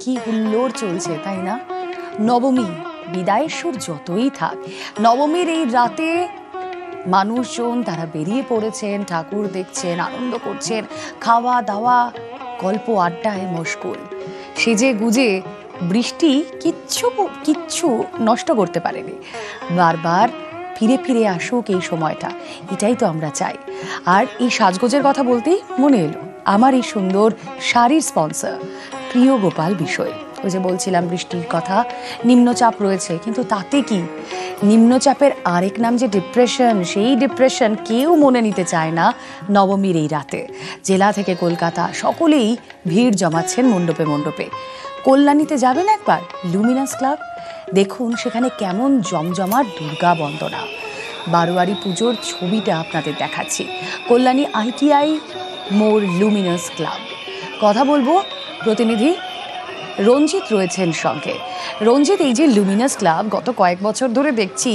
কি হুল্লোড় চলছে তাই না? নবমী, বিদায়ের সুর যতই থাক, নবমীর এই রাতে মানুষজন তারা বেরিয়ে পড়েছেন, ঠাকুর দেখছেন, আনন্দ করছেন, খাওয়া দাওয়া গল্প আড্ডায় মশগুল। সেজে গুজে বৃষ্টি কিচ্ছু নষ্ট করতে পারেনি। বারবার ফিরে ফিরে আসুক এই সময়টা, এটাই তো আমরা চাই। আর এই সাজগোজের কথা বলতেই মনে এলো আমার এই সুন্দর শাড়ির স্পন্সর প্রিয় গোপাল বিষয়। ওই যে বলছিলাম বৃষ্টির কথা, নিম্নচাপ রয়েছে, কিন্তু তাতে কি, নিম্নচাপের আরেক নাম যে ডিপ্রেশন, সেই ডিপ্রেশন কেউ মনে নিতে চায় না নবমীর এই রাতে। জেলা থেকে কলকাতা সকলেই ভিড় জমাচ্ছেন মণ্ডপে মণ্ডপে। কল্যাণীতে যাবেন একবার, লুমিনাস ক্লাব, দেখুন সেখানে কেমন জমজমাট দুর্গা বন্দনা। বারোয়ারি পুজোর ছবিটা আপনাদের দেখাচ্ছি। কল্যাণী ITI মোড় লুমিনাস ক্লাব। কথা বলবো প্রতিনিধি রঞ্জিত রয়েছেন সঙ্গে। রঞ্জিত, এই যে লুমিনাস ক্লাব, গত কয়েক বছর ধরে দেখছি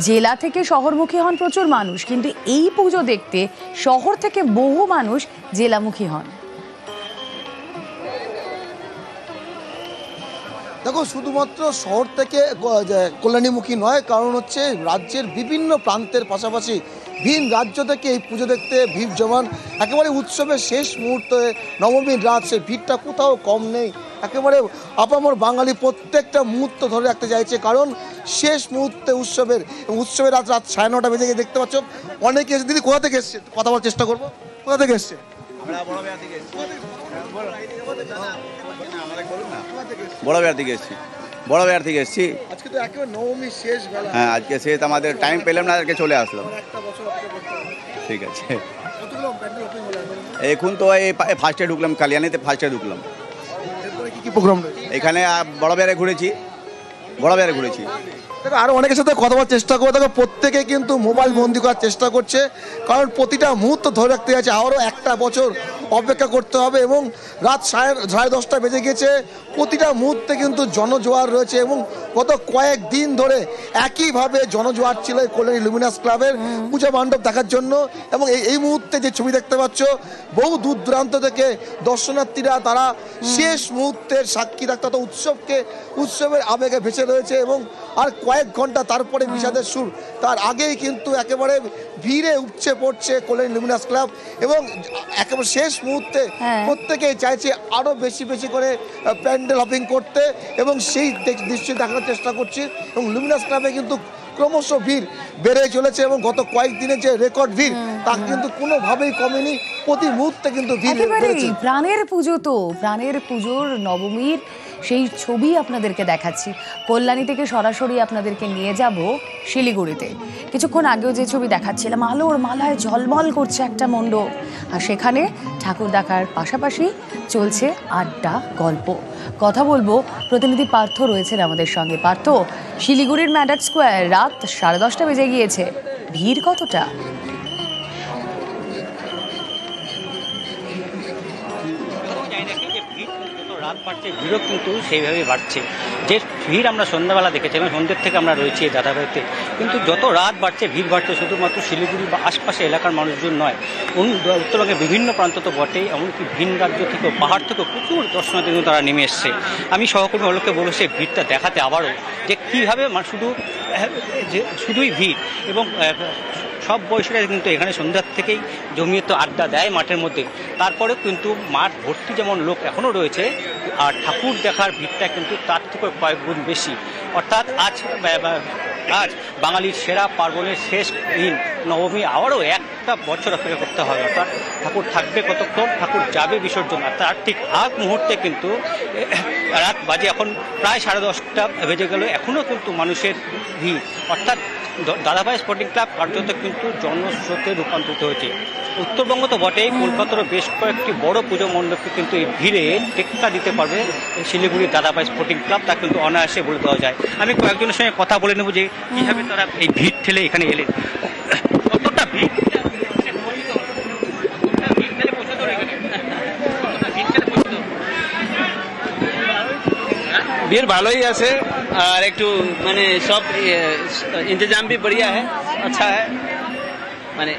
জেলা থেকে শহরমুখী হন প্রচুর মানুষ, কিন্তু এই পুজো দেখতে শহর থেকে বহু মানুষ জেলামুখী হন। দেখো, শুধুমাত্র শহর থেকে কল্যাণীমুখী নয়, কারণ হচ্ছে রাজ্যের বিভিন্ন প্রান্তের পাশাপাশি ভিন রাজ্য থেকে এই পুজো দেখতে ভিড় জমান। একেবারে উৎসবের শেষ মুহূর্তে নবমীর রাত, সেই ভিড়টা কোথাও কম নেই। একেবারে আপামর বাঙালি প্রত্যেকটা মুহূর্ত ধরে রাখতে চাইছে, কারণ শেষ মুহূর্তে উৎসবের রাত 9:30 বেজে গিয়ে দেখতে পাচ্ছ অনেকে এসে। দিদি, কোথা থেকে এসছে কথা বলার চেষ্টা করবো, কোথা থেকে এসছে? বড়বাজার থেকে এসেছি। বড়বাজার থেকে এসেছি। আজকে তো একেবারে নবমী শেষ বেলা। হ্যাঁ, আজকে শেষ, আমাদের টাইম পেলাম না, আজকে চলে আসলাম। ঠিক আছে, এখন তো এই ফার্স্টে ঢুকলাম, কালিয়ানিতে ফার্স্টে ঢুকলাম। কি প্রোগ্রাম এখানে বড়বাজারে ঘুরেছি। দেখো, আরো অনেকের সাথে কথা বলার চেষ্টা করবো। দেখো, প্রত্যেকে কিন্তু মোবাইল বন্দি করার চেষ্টা করছে, কারণ প্রতিটা মুহূর্ত ধরে রাখতে যাচ্ছে। আরও একটা বছর অপেক্ষা করতে হবে এবং রাত 10:30 বেজে গেছে। প্রতিটা মুহূর্তে কিন্তু জনজোয়ার রয়েছে এবং গত কয়েকদিন ধরে একইভাবে জনজোয়ার ছিল এই কল্যাণী লুমিনাস ক্লাবের পূজা মণ্ডপ দেখার জন্য। এবং এই মুহূর্তে যে ছবি দেখতে পাচ্ছ, বহু দূর দূরান্ত থেকে দর্শনার্থীরা তারা শেষ মুহূর্তের সাক্ষী রাখতে উৎসবের আবেগে ভেসে রয়েছে। এবং আর কয়েক ঘন্টা তারপরে বিষাদের সুর, তার আগেই কিন্তু একেবারে ভিড়ে উপচে পড়ছে কল্যাণী লুমিনাস ক্লাব। এবং একেবারে শেষ মুহূর্তে প্রত্যেকেই চাইছে আরো বেশি করে প্যান্ডেল হপিং করতে, এবং সেই দৃশ্য দেখানোর চেষ্টা করছি। এবং লুমিনাস ক্লাবে কিন্তু ক্রমশ ভিড় বেড়ে চলেছে এবং গত কয়েকদিনের যে রেকর্ড ভিড়, তা কিন্তু কোনোভাবেই কমেনি। প্রতি মুহূর্তে কিন্তু ভিড় বেড়েছে। প্রাণের পুজো, তো প্রাণের পুজোর নবমীর সেই ছবি আপনাদেরকে দেখাচ্ছি। কল্যাণী থেকে সরাসরি আপনাদেরকে নিয়ে যাব শিলিগুড়িতে। কিছুক্ষণ আগেও যে ছবি দেখাচ্ছিলাম, আলোর মালায় ঝলমল করছে একটা মণ্ডপ, আর সেখানে ঠাকুর দেখার পাশাপাশি চলছে আড্ডা, গল্প। কথা বলবো, প্রতিনিধি পার্থ রয়েছেন আমাদের সঙ্গে। পার্থ, শিলিগুড়ির ম্যাডাক স্কোয়ার, রাত 10:30 বেজে গিয়েছে, ভিড় কতটা? রাত বাড়ছে, ভিড়ও কিন্তু সেইভাবেই বাড়ছে। যে ভিড় আমরা সন্ধ্যাবেলা দেখেছি এবং সন্ধ্যের থেকে আমরা রয়েছি এই দাদাবাড়িতে, কিন্তু যত রাত বাড়ছে ভিড় বাড়ছে। শুধুমাত্র শিলিগুড়ি বা আশপাশে এলাকার মানুষজন নয়, উত্তরবঙ্গের বিভিন্ন প্রান্ত তো বটেই, এমনকি ভিন রাজ্য থেকেও, পাহাড় থেকেও প্রচুর দর্শনার্থী কিন্তু তারা নেমে এসছে। আমি সহকর্মী অলোককে বলবো সেই ভিড়টা দেখাতে আবারও, যে কীভাবে শুধুই ভিড়। এবং সব বয়সীরা কিন্তু এখানে সন্ধ্যার থেকেই জমিয়ে আড্ডা দেয় মাঠের মধ্যে। তারপরেও কিন্তু মাঠ ভর্তি যেমন লোক এখনও রয়েছে, আর ঠাকুর দেখার ভিড়টা কিন্তু তার থেকে কয়েক গুণ বেশি। অর্থাৎ আজ বাঙালির সেরা পার্বণের শেষ দিন নবমী, আবারও একটা বছর অপেক্ষা করতে হবে। অর্থাৎ ঠাকুর থাকবে কতক্ষণ, ঠাকুর যাবে বিসর্জন, আর তার ঠিক আগ মুহূর্তে কিন্তু রাত বাজে এখন প্রায় 10:30 বেজে গেল, এখনও কিন্তু মানুষের ভিড়। অর্থাৎ দাদাভাই স্পোর্টিং ক্লাব কার্যত কিন্তু জনস্রোতে রূপান্তরিত হয়েছে। উত্তরবঙ্গ তো বটেই, কলকাতারও বেশ কয়েকটি বড় পুজো মণ্ডপকে কিন্তু এই ভিড়ে টেক্কা দিতে পারবে শিলিগুড়ির দাদাভাই স্পোর্টিং ক্লাব, তা কিন্তু অনায়াসে বলে দেওয়া যায়। আমি কয়েকজনের সঙ্গে কথা বলে নেব যে কীভাবে তারা এই ভিড় ঠেলে এখানে এলেন। কতটা ভিড় भीड़ ভালোই আছে, আর একটু মানে সব इंतजाम भी बढ़िया है, अच्छा है। মানে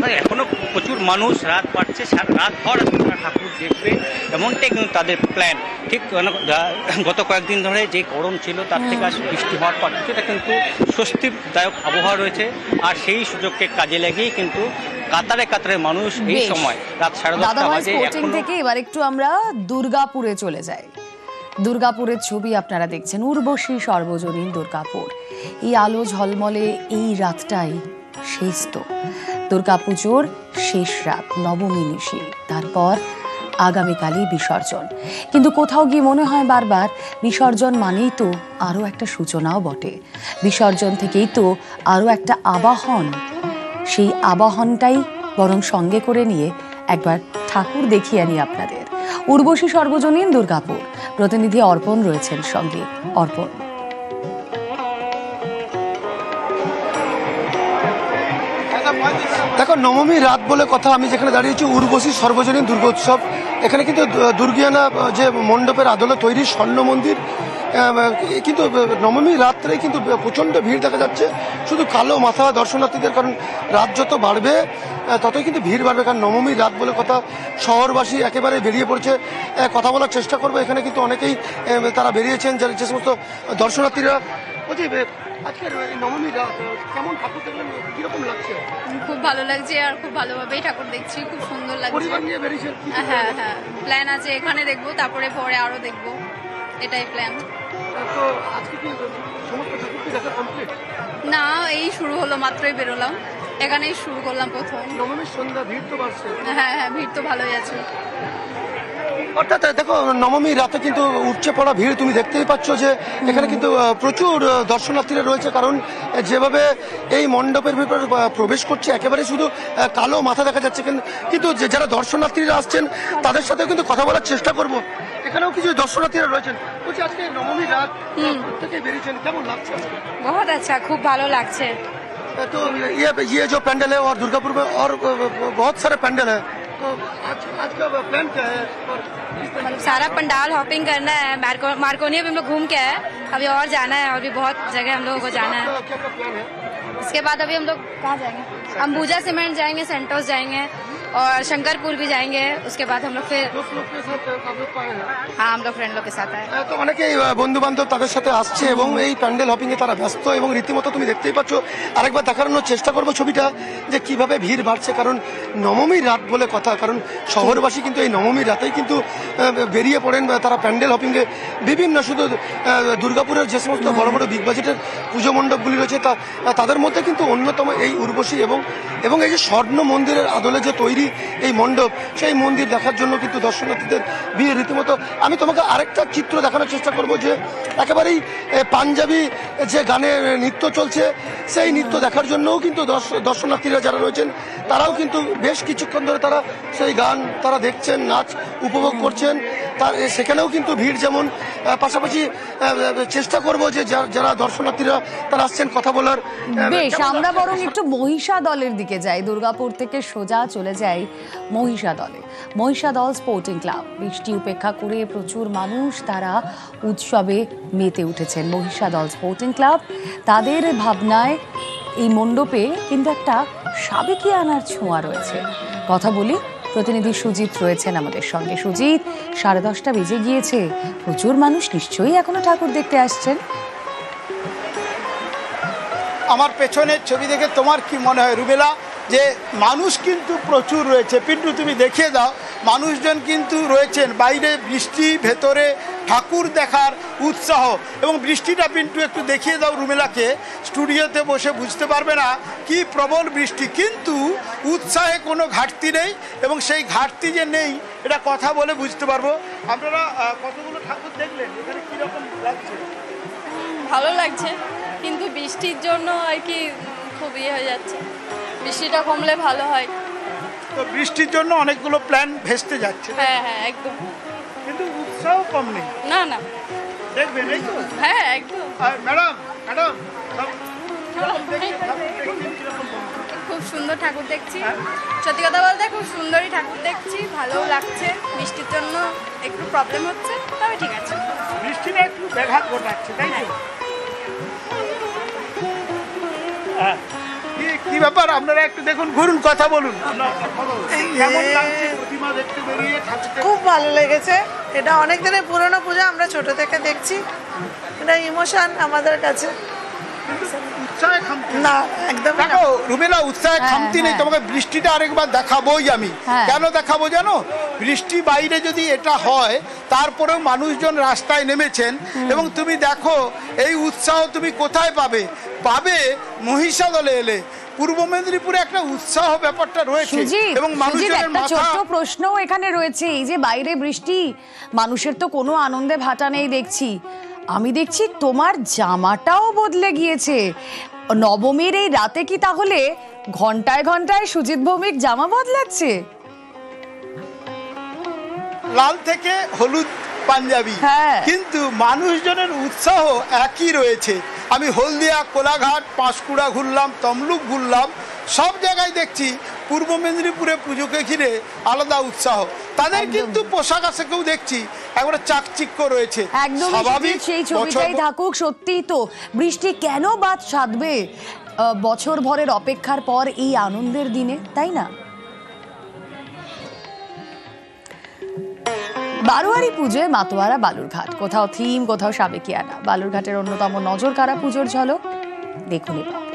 তবে এখনও প্রচুর মানুষ রাত পাচ্ছে, রাত ভর তারা ঠাকুর দেখবে, এমনটাই কিন্তু তাদের প্ল্যান। ঠিক গত কয়েকদিন ধরে যে গরম ছিল তার থেকে আজ বৃষ্টি হওয়ার পর কিছুটা কিন্তু স্বস্তিদায়ক আবহাওয়া রয়েছে, আর সেই সুযোগকে কাজে লাগিয়েই কিন্তু কাতারে কাতারে মানুষ এই সময় রাত 10:30 বাজে। থেকে এবার একটু আমরা দুর্গাপুরে চলে যাই। দুর্গাপুরের ছবি আপনারা দেখছেন, উর্বশী সর্বজনীন দুর্গাপুর। এই আলো ঝলমলে এই রাতটাই শেষ, তো দুর্গাপুজোর শেষ রাত, নবমী নিশি, তারপর আগামীকালই বিসর্জন। কিন্তু কোথাও গিয়ে মনে হয় বারবার বিসর্জন মানেই তো আরও একটা সূচনাও বটে, বিসর্জন থেকেই তো আরও একটা আবাহন। সেই আবাহনটাই বরং সঙ্গে করে নিয়ে একবার ঠাকুর দেখিয়ে আনি আপনাদের। উর্বশী সর্বজনীন দুর্গাপুর প্রতিনিধি অর্পণ রয়েছেন সঙ্গে। অর্পণ, দেখো, নবমী রাত বলে কথা। আমি যেখানে দাঁড়িয়েছি উর্বশী সর্বজনীন দুর্গোৎসব, এখানে কিন্তু দুর্গিয়ানা যে মণ্ডপের আদলে তৈরি স্বর্ণ মন্দির, কিন্তু নবমী রাত্রে কিন্তু প্রচণ্ড ভিড় দেখা যাচ্ছে, শুধু কালো মাথা দর্শনার্থীদের। কারণ রাত যত বাড়বে ততই কিন্তু ভিড় বাড়বে, কারণ নবমী রাত বলে কথা। শহরবাসী একেবারে বেরিয়ে পড়ছে। কথা বলার চেষ্টা করবো, এখানে কিন্তু অনেকেই তারা বেরিয়েছেন, যে সমস্ত দর্শনার্থীরা। বলছি, আজকের নবমী রাত কেমন ঠাকুর দেখলেন, কিরকম লাগছে? খুব ভালো লাগছে, আর খুব ভালোভাবেই ঠাকুর দেখছি, খুব সুন্দর লাগছে। পরিবার নিয়ে বেরিয়েছেন? হ্যাঁ হ্যাঁ, প্ল্যান আছে এখানে দেখবো, তারপরে পরে আরো দেখবো, এটাই প্ল্যান। তো আজকে কি সমস্ত ঠাকুর কি দেখা কমপ্লিট? না, এই শুরু হলো, মাত্রই বেরোলাম, এখানেই শুরু করলাম প্রথম। নবমীর সন্ধ্যা, ভিড় তো বাড়ছে। হ্যাঁ হ্যাঁ, ভিড় তো ভালোই আছে। অর্থাৎ দেখো, নবমী রাতে কিন্তু উপচে পড়া ভিড় তুমি দেখতেই পাচ্ছ যে এখানে কিন্তু প্রচুর দর্শনার্থীরা রয়েছে। কারণ যেভাবে এই মণ্ডপের ভিতরে প্রবেশ করছে, একেবারে শুধু কালো মাথা দেখা যাচ্ছে। কিন্তু যারা দর্শনার্থীরা আসছেন তাদের সাথেও কিন্তু কথা বলার চেষ্টা করব। এখানেও কিছু দর্শনার্থীরা রয়েছেন। বলছি, আজকে নবমী রাত প্রত্যেকে বেরিয়েছেন, কেমন লাগছে? বহুত আচ্ছা, খুব ভালো লাগছে। तो ये जो पैंडल है और दुर्गापुर में और बहुत सारे पैंडल है, तो आज का प्लान क्या है? सारा पंडाल हॉपिंग करना है, मार्कोनी भी हम लोग घूम के आए, अभी और जाना है, और भी बहुत जगह हम लोगों को जाना है। क्या क्या प्लान है? इसके बाद अभी हम लोग कहाँ जाएंगे? अंबुजा सीमेंट जाएंगे, सेंटोस जाएंगे, और शंकरपुर भी जाएंगे। उसके बाद हम लोग फिर दोस्त लोग के साथ आप लोग आए हैं? हाँ, हम लोग फ्रेंड लोग के साथ आए। তো অনেকেই বন্ধু বান্ধব তাদের সাথে আসছে এবং এই প্যান্ডেল হপিং এ তারা ব্যস্ত, এবং রীতিমতো তুমি দেখতেই পাচ্ছ। আরেকবার দেখানোর চেষ্টা করবো ছবিটা, যে কিভাবে ভিড় বাড়ছে। কারণ নবমী রাত বলে কথা, কারণ শহরবাসী কিন্তু এই নবমী রাতেই কিন্তু বেরিয়ে পড়েন তারা প্যান্ডেল হপিং এ। বিভিন্ন শুধু দুর্গাপুরের যে সমস্ত বড় বড় বিগ বাজেটের পুজো মণ্ডপগুলি রয়েছে তাদের মধ্যে কিন্তু অন্যতম এই উর্বশী, এবং এই যে স্বর্ণ মন্দিরের আদলে যে তৈরি এই মণ্ডপ, সেই মন্দির দেখার জন্য কিন্তু দর্শনার্থীদের ভিড় রীতিমতো। আমি তোমাকে আরেকটা চিত্র দেখানোর চেষ্টা করব, যে একেবারেই পাঞ্জাবি যে গানে নৃত্য চলছে, সেই নৃত্য দেখার জন্যও কিন্তু দর্শনার্থীরা যারা রয়েছেন তারাও কিন্তু বেশ কিছুক্ষণ ধরে তারা সেই গান তারা দেখছেন, নাচ উপভোগ করছেন। তার সেখানেও কিন্তু ভিড় যেমন, পাশাপাশি চেষ্টা করব যে যারা দর্শনার্থীরা তারা আসছেন কথা বলার। বেশ, আমরা বরং একটু মহিষা দলের দিকে যাই। দুর্গাপুর থেকে সোজা চলে যাই মহিষা দলে। মহিষা দল স্পোর্টিং ক্লাব, বৃষ্টি উপেক্ষা করে প্রচুর মানুষ তারা উৎসবে মেতে উঠেছেন। মহিষা দল স্পোর্টিং ক্লাব, তাদের ভাবনায় এই মণ্ডপে কিন্তু একটা সাবেকি আনার ছোঁয়া রয়েছে। কথা বলি, প্রতিনিধি সুজিত রয়েছেন আমাদের সঙ্গে। সুজিত, 10:30 বেজে গিয়েছে, প্রচুর মানুষ নিশ্চয়ই এখনো ঠাকুর দেখতে আসছেন। আমার পেছনের ছবি দেখে তোমার কি মনে হয় রুবেলা, যে মানুষ কিন্তু প্রচুর রয়েছে? পিন্টু, তুমি দেখিয়ে দাও, মানুষজন কিন্তু রয়েছেন বাইরে, বৃষ্টি, ভেতরে ঠাকুর দেখার উৎসাহ। এবং বৃষ্টিটা পিন্টু একটু দেখিয়ে দাও রুমেলাকে, স্টুডিওতে বসে বুঝতে পারবে না কি প্রবল বৃষ্টি, কিন্তু উৎসাহে কোনো ঘাটতি নেই। এবং সেই ঘাটতি যে নেই এটা কথা বলে বুঝতে পারবো। আপনারা কতগুলো ঠাকুর দেখলেন, এখানে কীরকম লাগছে? ভালো লাগছে, কিন্তু বৃষ্টির জন্য আর কি খুব ইয়ে হয়ে যাচ্ছে, বৃষ্টিটা কমলে ভালো হয়। তো বৃষ্টির জন্য অনেকগুলো প্ল্যান ভেস্তে যাচ্ছে। হ্যাঁ হ্যাঁ, একদম। কিন্তু উৎসাহ কম নেই। না না, দেখবেন এই তো। হ্যাঁ একদম। আর ম্যাডাম খুব সুন্দর ঠাকুর দেখছি, সত্যি কথা বলতে খুব সুন্দরই ঠাকুর দেখছি, ভালোও লাগছে। বৃষ্টির জন্য একটু প্রবলেম হচ্ছে, তবে ঠিক আছে। বৃষ্টিটা একটু ব্যাঘাত ঘটাচ্ছে, তাই তো? কি ব্যাপার আপনারা একটু দেখুন, ঘুরুন, কথা বলুন। কেমন লাগছে প্রতিমা দেখতে বেরিয়ে? খুব ভালো লেগেছে। এটা অনেক দিনের পুরনো পূজা, আমরা ছোট থেকে দেখছি। এটা ইমোশন আমাদের কাছে। উৎসাহে খামতি না, একদম দেখো রুবেলা, উৎসাহে খামতি নেই। তোমাকে বৃষ্টিটা আরেকবার দেখাবোই আমি। কেন দেখাবো জানো? বৃষ্টি বাইরে যদি এটা হয়, তারপরেও মানুষজন রাস্তায় নেমেছেন, এবং তুমি দেখো এই উৎসাহ তুমি কোথায় পাবে? পাবে মহিষাদলে এলে। পূর্ব মেদিনীপুরে একটা উৎসাহ ব্যাপারটা রয়েছে, এবং মানুষজনের একটা মাথা। ছোট্ট প্রশ্নও এখানে রয়েছে। এই যে বাইরে বৃষ্টি, মানুষের তো কোনো আনন্দে ভাটা নেই দেখছি। আমি দেখছি তোমার জামাটাও বদলে গিয়েছে। নবমীর এই রাতে কি তাহলে ঘন্টায় ঘন্টায় সুজিত ভৌমিক জামা বদলাচ্ছে? লাল থেকে হলুদ পাঞ্জাবি, কিন্তু মানুষজনের উৎসাহ একই রয়েছে। আমি হলদিয়া, কোলাঘাট, পাঁশকুড়া ঘুরলাম, তমলুক ঘুরলাম, সব জায়গায় দেখছি পূর্ব মেদিনীপুরে পুজোকে ঘিরে আলাদা উৎসাহ। তাদের কিন্তু পোশাক আশাকেও দেখছি একবারে চাকচিক্য রয়েছে। স্বাভাবিক, সেই ছবিটাই থাকুক। সত্যিই তো বৃষ্টি কেন বাদ সাধবে বছর ভরের অপেক্ষার পর এই আনন্দের দিনে, তাই না? বারোয়ারি পুজোয় মাতোয়ারা বালুরঘাট, কোথাও থিম, কোথাও সাবেকিয়ানা। বালুরঘাটের অন্যতম নজর কাড়া পুজোর ঝলক দেখুন এবার।